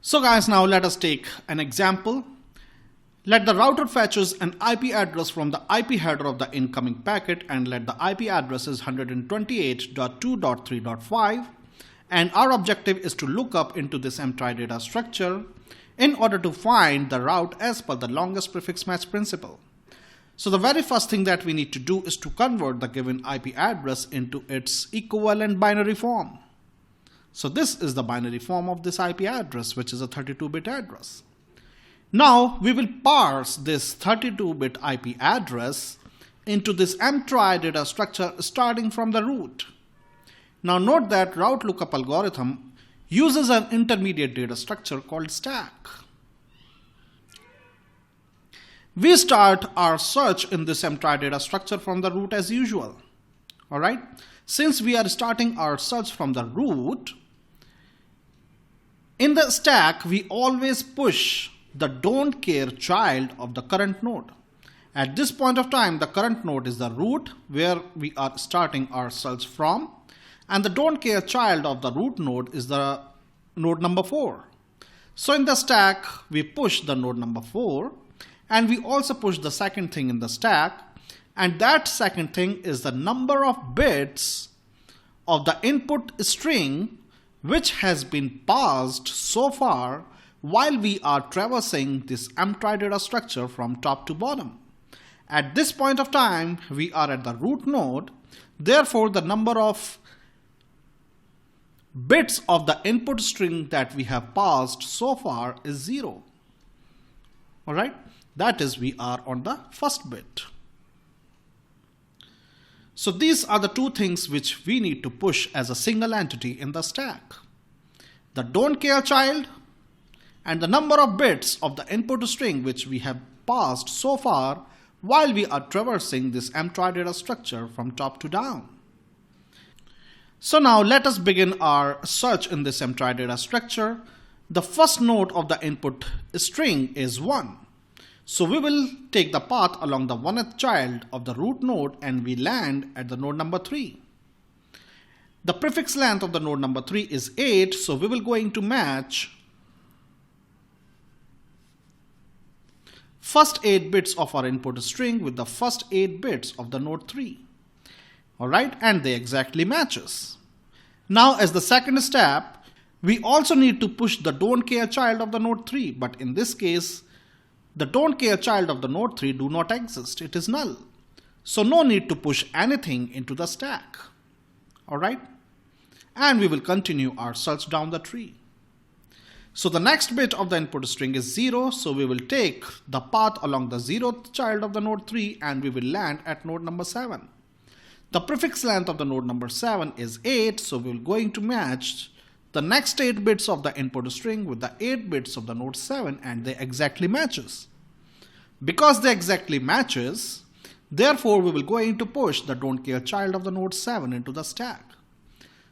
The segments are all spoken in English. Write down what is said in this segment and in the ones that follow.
So guys, now let us take an example. Let the router fetches an IP address from the IP header of the incoming packet, and let the IP address is 128.2.3.5, and our objective is to look up into this mtry data structure in order to find the route as per the longest prefix match principle. So the very first thing that we need to do is to convert the given IP address into its equivalent binary form. So this is the binary form of this IP address, which is a 32-bit address. Now we will parse this 32-bit IP address into this mtry data structure starting from the root. Now note that route lookup algorithm uses an intermediate data structure called stack. We start our search in this mtry data structure from the root as usual. Alright, since we are starting our search from the root, in the stack we always push the don't care child of the current node. At this point of time, the current node is the root where we are starting our search from, and the don't care child of the root node is the node number 4. So in the stack we push the node number 4, and we also push the second thing in the stack, and that second thing is the number of bits of the input string which has been parsed so far while we are traversing this mtry data structure from top to bottom. At this point of time, we are at the root node, therefore the number of bits of the input string that we have parsed so far is 0. Alright, that is, we are on the first bit. So these are the two things which we need to push as a single entity in the stack: the don't care child and the number of bits of the input string which we have parsed so far while we are traversing this mtry data structure from top to down. So now let us begin our search in this mtry data structure. The first node of the input string is 1. So we will take the path along the 1th child of the root node, and we land at the node number 3. The prefix length of the node number 3 is 8, so we will going to match first 8 bits of our input string with the first 8 bits of the node 3. Alright, and they exactly matches. Now as the second step, we also need to push the don't care child of the node 3, but in this case the don't care child of the node 3 do not exist, it is null. So no need to push anything into the stack. Alright, and we will continue our search down the tree. So the next bit of the input string is 0, so we will take the path along the 0th child of the node 3, and we will land at node number 7. The prefix length of the node number 7 is 8, so we will going to match the next 8 bits of the input string with the 8 bits of the node 7, and they exactly matches. Because they exactly matches, therefore we will going to push the don't care child of the node 7 into the stack.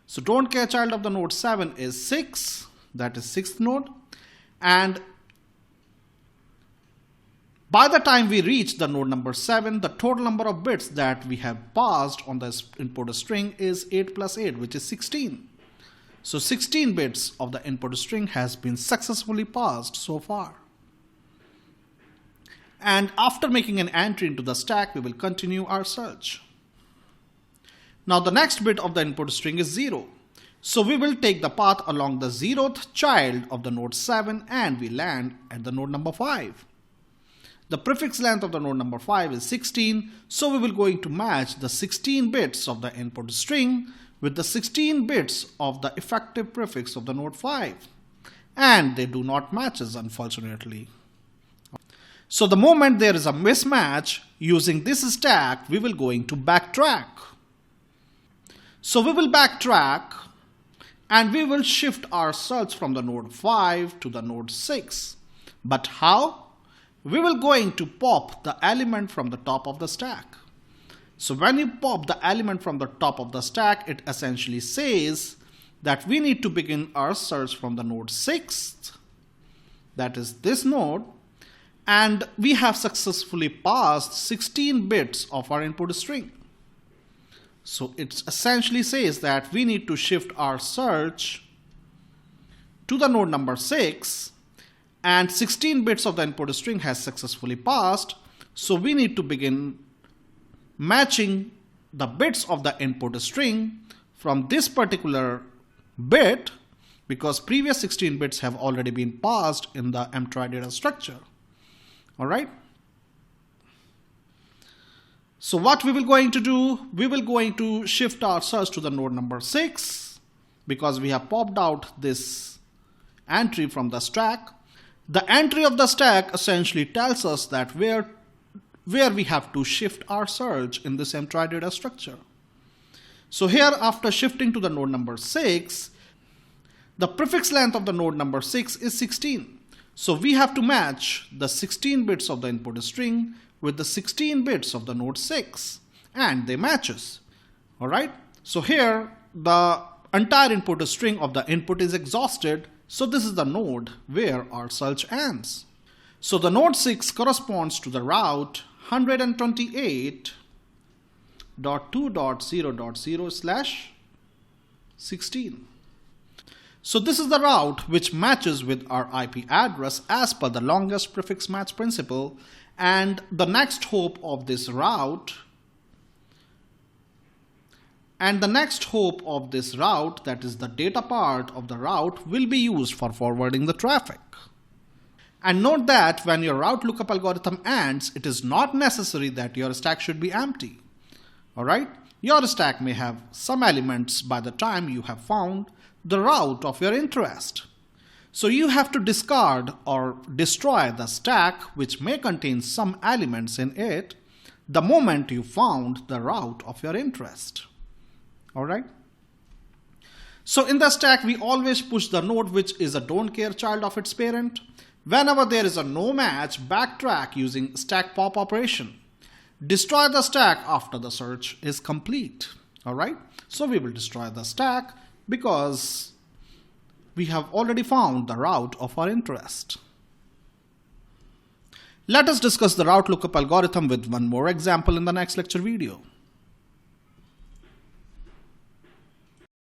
So don't care child of the node 7 is 6, that is 6th node, and by the time we reach the node number 7, the total number of bits that we have parsed on the input string is 8 plus 8, which is 16. So 16 bits of the input string has been successfully parsed so far. And after making an entry into the stack, we will continue our search. Now the next bit of the input string is 0. So we will take the path along the 0th child of the node 7, and we land at the node number 5. The prefix length of the node number 5 is 16, so we will going to match the 16 bits of the input string with the 16 bits of the effective prefix of the node 5, and they do not matches, unfortunately. So the moment there is a mismatch, using this stack we will going to backtrack. So we will backtrack and we will shift our search from the node 5 to the node 6. But how? We will going to pop the element from the top of the stack. So when you pop the element from the top of the stack, it essentially says that we need to begin our search from the node 6, that is this node, and we have successfully parsed 16 bits of our input string. So it essentially says that we need to shift our search to the node number 6 and 16 bits of the input string has successfully passed. So we need to begin matching the bits of the input string from this particular bit, because previous 16 bits have already been passed in the mTry data structure. All right. So what we will going to do, we will going to shift our search to the node number 6 because we have popped out this entry from the stack. The entry of the stack essentially tells us that where we have to shift our search in this mTry data structure. So here, after shifting to the node number 6, the prefix length of the node number 6 is 16. So we have to match the 16 bits of the input string with the 16 bits of the node 6, and they matches. All right. So here the entire input string of the input is exhausted. So this is the node where our search ends. So the node 6 corresponds to the route 128.2.0.0/16. So this is the route which matches with our IP address as per the longest prefix match principle. And the next hope of this route, that is the data part of the route, will be used for forwarding the traffic. And note that when your route lookup algorithm ends, it is not necessary that your stack should be empty. All right. Your stack may have some elements by the time you have found the route of your interest. So you have to discard or destroy the stack which may contain some elements in it the moment you found the route of your interest. All right. So in the stack, we always push the node which is a don't care child of its parent. Whenever there is a no match, backtrack using stack pop operation. Destroy the stack after the search is complete. All right. So we will destroy the stack because we have already found the route of our interest. Let us discuss the route lookup algorithm with one more example in the next lecture video.